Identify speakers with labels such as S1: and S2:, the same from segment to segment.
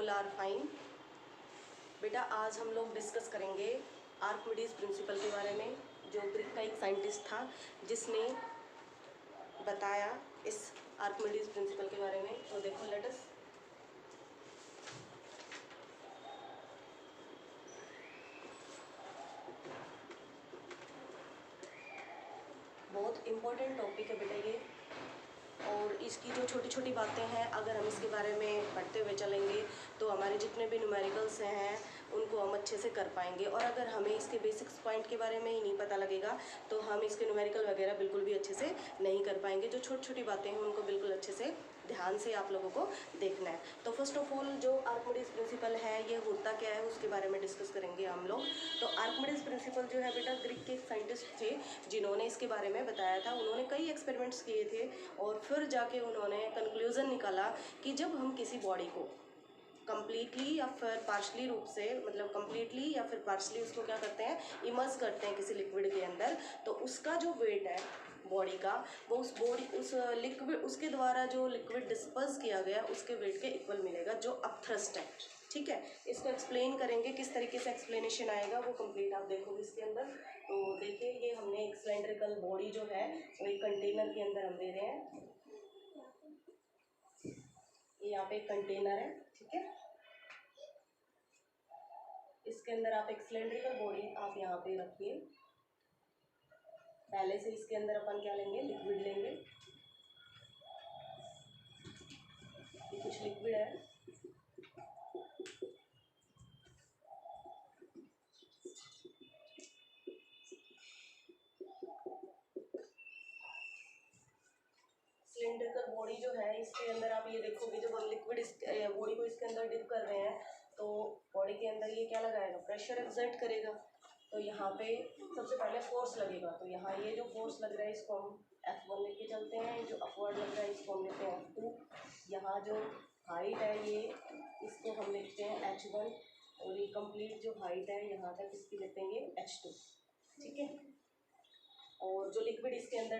S1: All are fine. बेटा आज हम लोग डिस्कस करेंगे आर्किमिडीज प्रिंसिपल के बारे में, जो ग्रीक का एक साइंटिस्ट था जिसने बताया इस आर्किमिडीज प्रिंसिपल के बारे में। तो देखो लेट अस बहुत इम्पोर्टेंट टॉपिक है बेटा ये, और इसकी जो छोटी छोटी बातें हैं अगर हम इसके बारे में पढ़ते हुए चलेंगे तो हमारे जितने भी न्यूमेरिकल्स हैं उनको हम अच्छे से कर पाएंगे। और अगर हमें इसके बेसिक्स पॉइंट के बारे में ही नहीं पता लगेगा तो हम इसके न्यूमेरिकल वगैरह बिल्कुल भी अच्छे से नहीं कर पाएंगे। जो छोटी छोटी बातें हैं उनको बिल्कुल अच्छे से ध्यान से आप लोगों को देखना है। तो फर्स्ट ऑफ ऑल जो आर्किमिडीज प्रिंसिपल है ये होता क्या है उसके बारे में डिस्कस करेंगे हम लोग। तो आर्किमिडीज प्रिंसिपल जो है बेटा ग्रीक के एक साइंटिस्ट थे जिन्होंने इसके बारे में बताया था। उन्होंने कई एक्सपेरिमेंट्स किए थे और फिर जाके उन्होंने कंक्लूजन निकाला कि जब हम किसी बॉडी को कम्प्लीटली या फिर पार्शली रूप से, मतलब कम्प्लीटली या फिर पार्शली उसको क्या करते हैं, इमर्स करते हैं किसी लिक्विड के अंदर, तो उसका जो वेट है बॉडी का वो उस लिक्विड उसके द्वारा जो लिक्विड डिस्पर्स किया गया उसके वेट के इक्वल मिलेगा, जो अपथ्रस्ट है। ठीक है, इसको एक्सप्लेन करेंगे, किस तरीके से एक्सप्लेनेशन आएगा वो कंप्लीट आप देखोगे इसके अंदर। तो देखिए ये हमने एक सिलेंड्रिकल बॉडी जो है वो एक कंटेनर के अंदर हम दे रहे हैं। ये यहाँ पे एक कंटेनर है, ठीक है, इसके अंदर आप एक सिलेंड्रिकल बॉडी आप यहाँ पे रखिए। पहले से इसके अंदर अपन क्या लेंगे, लिक्विड लेंगे। ये कुछ लिक्विड है, सिलेंड्रिकल बॉडी जो है इसके अंदर आप ये देखोगे जब हम लिक्विड बॉडी को इसके अंदर डिप कर रहे हैं तो बॉडी के अंदर ये क्या लगाएगा, प्रेशर एक्सर्ट करेगा। तो यहाँ पे सबसे पहले फोर्स लगेगा, तो यहाँ ये जो फोर्स लग रहा है इसको हम F1 लेके चलते हैं, जो अपवर्ड लग रहा है इसको हम लेते हैं F2। यहाँ जो हाइट है ये इसको हम लेते हैं H1, और ये कंप्लीट जो हाइट है यहाँ तक इसकी लेते हैं H2। ठीक है, और जो लिक्विड इसके अंदर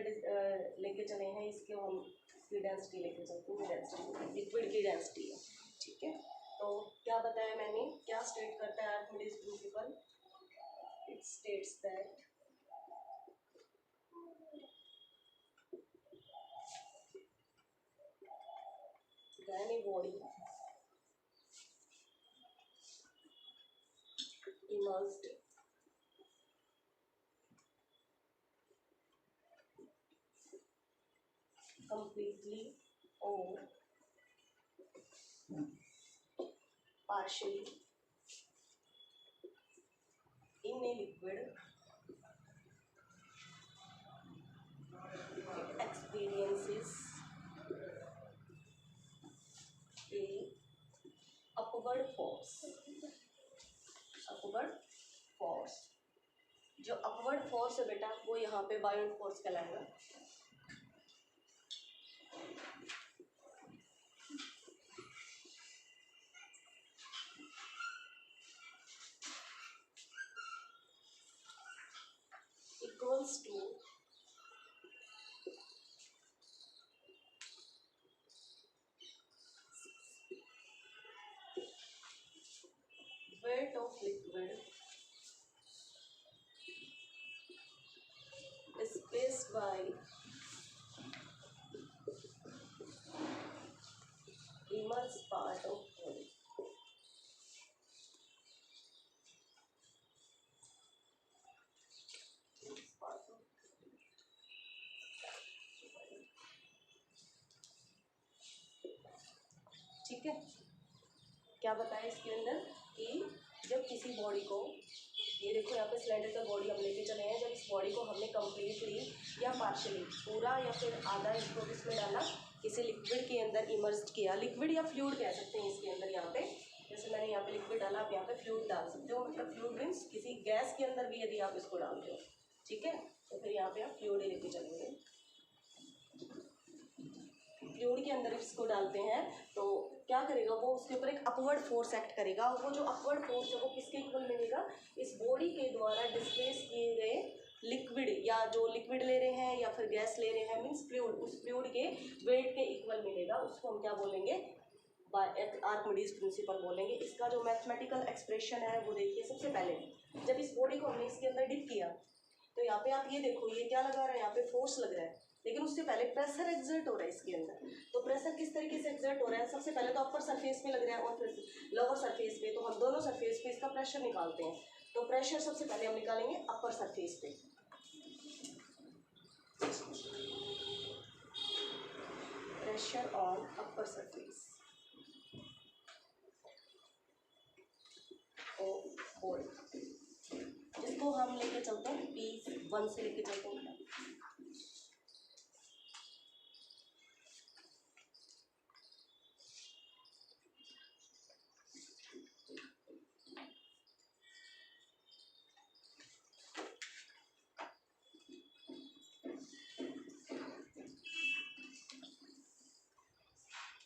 S1: लेके चले हैं इसके हम इसकी डेंसिटी लेके चलते हैं, डेंसिटी लिक्विड की डेंसिटी है। ठीक है, तो क्या बताया मैंने, क्या स्टेट करता है Archimedes principal, it states that when a body immersed completely or partially in a liquid, it experiences a upward force। Upward force, जो अपवर्ड फोर्स है बेटा वो यहाँ पे बायोंट फोर्स कहलाएगा। Equals to weight of liquid displaced by immersed part of body। ठीक है, क्या बताया इसके अंदर कि जब किसी बॉडी को, ये देखो यहाँ पे सिलेंड्रिकल बॉडी हम लेके चले हैं, जब इस बॉडी को हमने कम्प्लीटली या पार्शली, पूरा या फिर आधा इसको इसमें डाला, किसी लिक्विड के अंदर इमर्स्ड किया, लिक्विड या फ्लूइड कह सकते हैं इसके अंदर। यहाँ पे जैसे मैंने यहाँ पे लिक्विड डाला, आप यहाँ पे फ्लूइड डाल सकते हो, मतलब फ्लूइड मीन्स किसी गैस के अंदर भी यदि आप इसको डालते हो, ठीक है, तो फिर यहाँ पे आप फ्लूइड लेके चलेंगे। फ्लूइड के अंदर इसको डालते हैं तो क्या करेगा, वो उसके ऊपर एक अपवर्ड फोर्स एक्ट करेगा, और वो जो अपवर्ड फोर्स है वो किसके इक्वल मिलेगा, इस बॉडी के द्वारा डिस्प्लेस किए गए लिक्विड, या जो लिक्विड ले रहे हैं या फिर गैस ले रहे हैं मीन्स फ्लूइड, उस फ्लूइड के वेट के इक्वल मिलेगा। उसको हम क्या बोलेंगे, बाय आर्किमिडीज प्रिंसिपल बोलेंगे। इसका जो मैथमेटिकल एक्सप्रेशन है वो देखिए। सबसे पहले जब इस बॉडी को हमने इसके अंदर डिप किया तो यहाँ पे आप ये देखो, ये क्या लगा रहा है, यहाँ पे फोर्स लग रहा है, लेकिन उससे पहले प्रेशर एक्सर्ट हो रहा है इसके अंदर। तो प्रेशर किस तरीके से एक्सर्ट हो रहा है, सबसे पहले तो अपर सरफेस पे लग रहा है और फिर लोअर सरफेस पे। तो हम दोनों सरफेस पे इसका प्रेशर निकालते हैं। तो प्रेशर सबसे पहले हम निकालेंगे अपर सरफेस पे। प्रेशर ऑन अपर सरफेस और जिसको हम लेके चलते हैं P1 से लेके चलते हैं।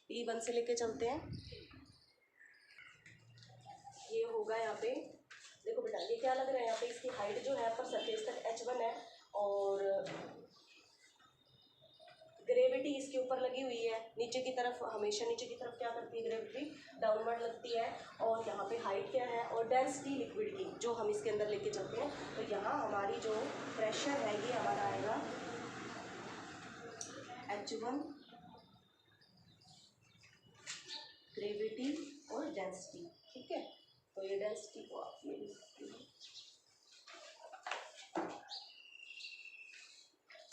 S1: P1 से लेके चलते हैं। ये होगा यहाँ पे, देखो बेटा ये क्या लग रहा है, यहाँ पे इसकी हाइट जो है अपर सरफेस तक h1 है और ग्रेविटी इसके ऊपर लगी हुई है। नीचे की तरफ, हमेशा नीचे की तरफ क्या करती है ग्रेविटी, डाउनवर्ड लगती है। और यहाँ पे हाइट क्या है और डेंसिटी लिक्विड की जो हम इसके अंदर लेके चलते हैं। तो यहाँ हमारी जो प्रेशर है ये हमारा आएगा h1, ग्रेविटी और डेंसिटी। ठीक है, तो ये डेंसिटी को आप ये लिख सकते हो।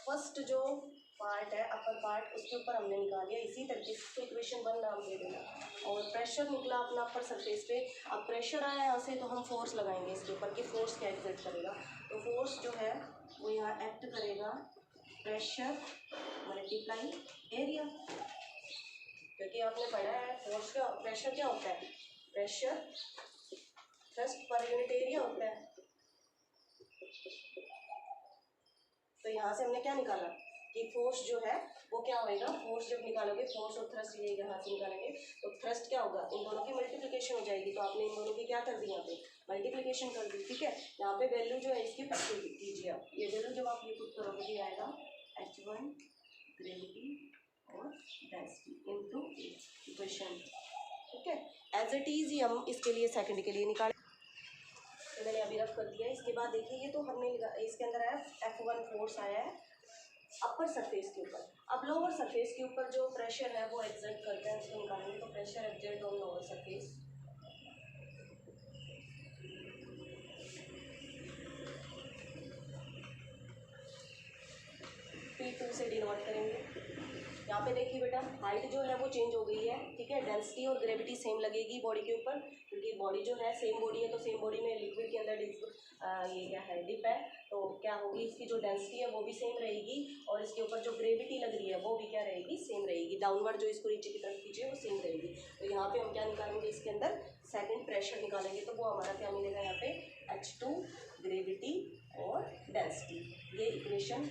S1: फर्स्ट जो पार्ट है अपर पार्ट, उसके ऊपर हमने निकाल लिया। इसी तरीके से इक्वेशन 1 नाम दे देना। और प्रेशर निकला अपना अपर सरफेस पे। अब प्रेशर आया यहाँ से तो हम फोर्स लगाएंगे इसके ऊपर कि फोर्स क्या एक्सर्ट करेगा। तो फोर्स जो है वो यहाँ एक्ट करेगा प्रेशर मल्टीप्लाई एरिया, क्योंकि आपने पढ़ा है फोर्स का प्रेशर क्या होता है, pressure thrust per unit area होता है। तो यहाँ से हमने क्या निकाला कि फोर्स जो है वो क्या होएगा, फोर्स जब निकालोगे फोर्स और थ्रस्ट ये यहाँ से निकालेंगे तो थ्रस्ट क्या होगा, इन दोनों की मल्टीप्लिकेशन हो जाएगी। तो आपने इन दोनों की क्या कर दी, यहाँ पे मल्टीप्लिकेशन कर दी। ठीक है, यहाँ पे वैल्यू जो है इसकी पुट कीजिए आप। ये वैल्यू जब आप ये पुट करोगे ये आएगा h1 ग्रेविटी और डेंसिटी इनटू इक्वेशन। ठीक है, एज इट इज ही हम इसके लिए सेकंड के लिए निकाल, तो मैंने अभी रफ कर दिया। इसके बाद देखिए ये तो हमने इसके अंदर आया F1 फोर्स आया है अपर सरफेस के ऊपर। अब लोअर सरफेस के ऊपर जो प्रेशर है वो एक्सर्ट करते हैं, उसको निकालेंगे। तो pressure exert on lower surface, P2 से डिनोट करेंगे। यहाँ पे देखिए बेटा हाइट जो है वो चेंज हो गई है। ठीक है, डेंसिटी और ग्रेविटी सेम लगेगी बॉडी के ऊपर, क्योंकि बॉडी जो है सेम बॉडी है। तो सेम बॉडी में लिक्विड के अंदर ये क्या है, डिप है। तो क्या होगी, इसकी जो डेंसिटी है वो भी सेम रहेगी और इसके ऊपर जो ग्रेविटी लग रही है वो भी क्या रहेगी, सेम रहेगी। डाउनवर्ड जो इसको नीचे की तरफ कीजिए वो सेम रहेगी। तो यहाँ पे हम क्या निकालेंगे, इसके अंदर सेकेंड प्रेशर निकालेंगे। तो वो हमारा क्या मिलेगा, यहाँ पे h2 ग्रेविटी और डेंसिटी। ये इक्वेशन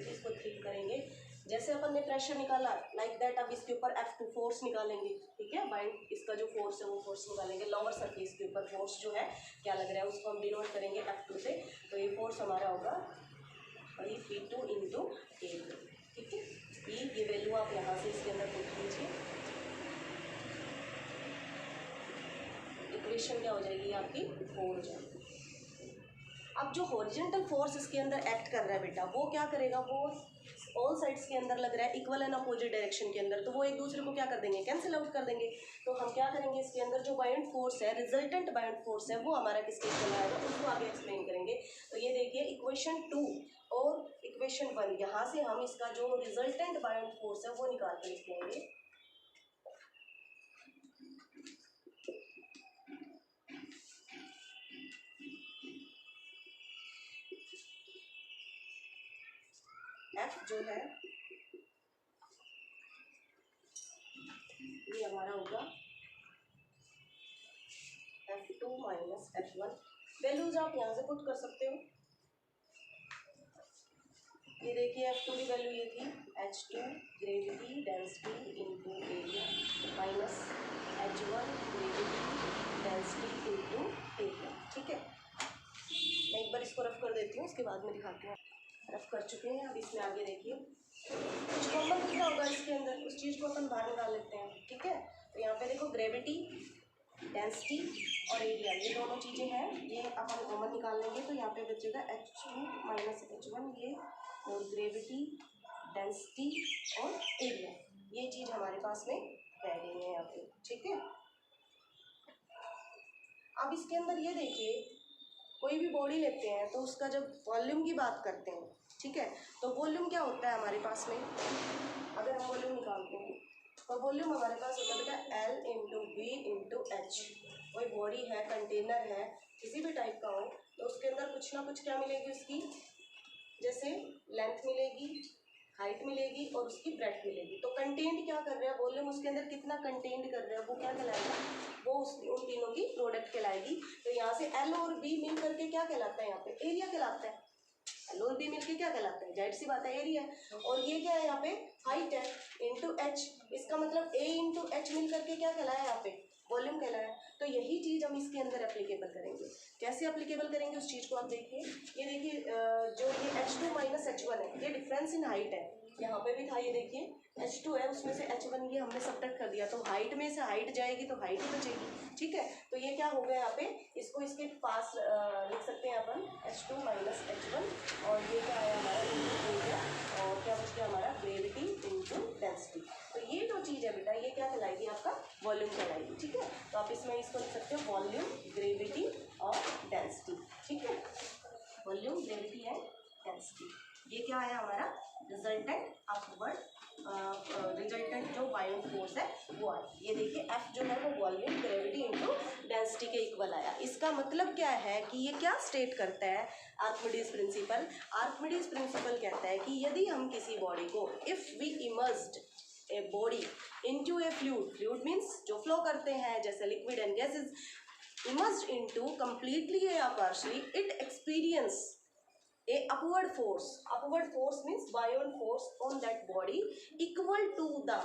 S1: इसको 3 करेंगे। जैसे अपन ने प्रेशर निकाला लाइक दैट, अब इसके ऊपर F2 फोर्स निकालेंगे। ठीक है, बाइंड इसका जो फोर्स है वो फोर्स निकालेंगे। लोअर सरफेस के ऊपर फोर्स जो है क्या लग रहा है उसको हम डिनोट करेंगे F2 से। तो ये फोर्स हमारा होगा वही P2 इंटू A2। ठीक है, ये वैल्यू आप यहाँ से इसके अंदर पुट कीजिए। इक्वेशन क्या हो जाएगी आपकी, 4 हो जाएगी। अब जो हॉरिजॉन्टल फोर्स इसके अंदर एक्ट कर रहा है बेटा, वो क्या करेगा, वो ऑल साइड्स के अंदर लग रहा है इक्वल एंड अपोजिट डायरेक्शन के अंदर। तो वो एक दूसरे को क्या कर देंगे, कैंसिल आउट कर देंगे। तो हम क्या करेंगे, इसके अंदर जो बाउंड फोर्स है, रिजल्टेंट बाउंड फोर्स है, वो हमारा किसके इक्वल आएगा, उसको आगे एक्सप्लेन करेंगे। तो ये देखिए इक्वेशन 2 और इक्वेशन 1, यहाँ से हम इसका जो रिजल्टेंट बाउंड फोर्स है वो निकाल कर लिखेंगे। F जो है ये हमारा होगा F2 माइनस F1। वैल्यूज आप यहाँ से पुट कर सकते हो। ये देखिए F2 की वैल्यू ये थी h2 gravity density into area minus h1 gravity density into area. ठीक है, मैं एक बार इसको रफ कर देती हूँ, उसके बाद में दिखाती हूँ। रफ कर चुके हैं, अब इसमें आगे देखिए कुछ कॉमन दिख रहा होगा इसके अंदर, उस चीज़ को अपन बाहर निकाल लेते हैं। ठीक है, तो यहाँ पे देखो ग्रेविटी, डेंसिटी और एरिया, ये दोनों चीज़ें हैं, ये अपन कॉमन निकाल लेंगे तो यहाँ पे बचेगा H2 माइनस H1, ये और ग्रेविटी, डेंसिटी और एरिया, ये चीज़ हमारे पास में रह गई है यहाँ पे, ठीक है। अब इसके अंदर ये देखिए, कोई भी बॉडी लेते हैं तो उसका जब वॉल्यूम की बात करते हैं, ठीक है, तो वॉल्यूम क्या होता है हमारे पास में, अगर हम वॉल्यूम निकालते हैं तो वॉल्यूम हमारे पास होता है बेटा L into V into H. कोई बॉडी है, कंटेनर है, किसी भी टाइप का हो, तो उसके अंदर कुछ ना कुछ क्या मिलेगी उसकी, जैसे लेंथ मिलेगी, हाइट मिलेगी और उसकी ब्रेड्थ मिलेगी। तो कंटेंट क्या कर रहा है, वॉल्यूम उसके अंदर कितना कंटेंट कर रहा है, वो क्या कहलाएगा, वो उन तीनों की प्रोडक्ट कहलाएगी। तो यहाँ से L और B मिल करके क्या कहलाता है, यहाँ पे एरिया कहलाता है। L और B मिलके क्या कहलाता है, जाहिर सी बात है एरिया है। और ये क्या है, यहाँ पे हाइट है इंटू एच, इसका मतलब A इंटू एच मिल करके क्या कहलाया, यहाँ पे वॉल्यूम कहलाया। तो यही चीज़ हम इसके अंदर एप्लीकेबल करेंगे। कैसे एप्लीकेबल करेंगे उस चीज़ को आप देखिए। ये देखिए जो ये H2 माइनस H1 है, ये डिफरेंस इन हाइट है, यहाँ पे भी था, ये देखिए H2 है, उसमें से H1 ये हमने सब्ट्रैक्ट कर दिया, तो हाइट में से हाइट जाएगी तो हाइट ही बचेगी, ठीक है। तो ये क्या हो गया यहाँ पे, इसको इसके पास लिख सकते हैं अपन H2 माइनस H1, और ये क्या है हमारा एरिया, और क्या बच गया हमारा ग्रेविटी इंटू डेंसिटी। तो ये जो चीज़ है बेटा, ये क्या कहलाएगी, आपका वॉल्यूम कहलाएगी, ठीक है। तो आप इसमें इसको लिख सकते हो वॉल्यूम, ग्रेविटी और डेंसिटी, ठीक है, वॉल्यूम, ग्रेविटी एंड डेंसिटी। ये क्या है हमारा रिजल्टेंट अपवर्ड, रिजल्टेंट जो बायोट फोर्स है वो आया। ये देखिए F जो है वो वॉल्यूम, ग्रेविटी इंटू डेंसिटी के इक्वल आया। इसका मतलब क्या है कि ये क्या स्टेट करता है, आर्किमिडीज प्रिंसिपल। आर्किमिडीज प्रिंसिपल कहता है कि यदि हम किसी बॉडी को, if we immersed a body into a fluid, fluid means जो फ्लो करते हैं जैसे liquid and gases, immersed into completely or partially, it experience a upward force. Upward force means buoyant force on that body equal to the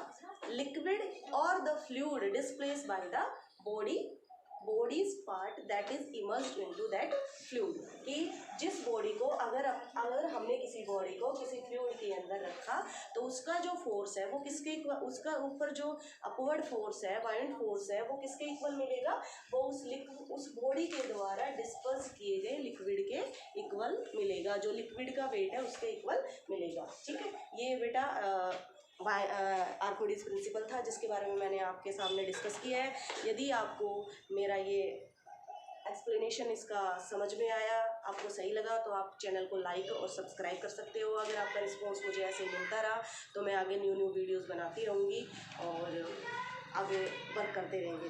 S1: liquid or the fluid displaced by the body's part that is immersed into that fluid। कि जिस body को अगर हमने किसी body को किसी fluid के अंदर रखा तो उसका जो फोर्स है वो किसके, उसका ऊपर जो अपवर्ड फोर्स है, बायोंट फोर्स है, वो किसके इक्वल मिलेगा, वो उस बॉडी के द्वारा डिस्पर्स किए गए लिक्विड के इक्वल मिलेगा, जो लिक्विड का वेट है उसके इक्वल मिलेगा, ठीक है। ये बेटा आर्किमिडीज प्रिंसिपल था जिसके बारे में मैंने आपके सामने डिस्कस किया है। यदि आपको मेरा ये एक्सप्लेनेशन इसका समझ में आया, आपको सही लगा, तो आप चैनल को लाइक और सब्सक्राइब कर सकते हो। अगर आपका रिस्पॉन्स मुझे ऐसे मिलता रहा तो मैं आगे न्यू वीडियोस बनाती रहूँगी और आगे वर्क करते रहेंगे।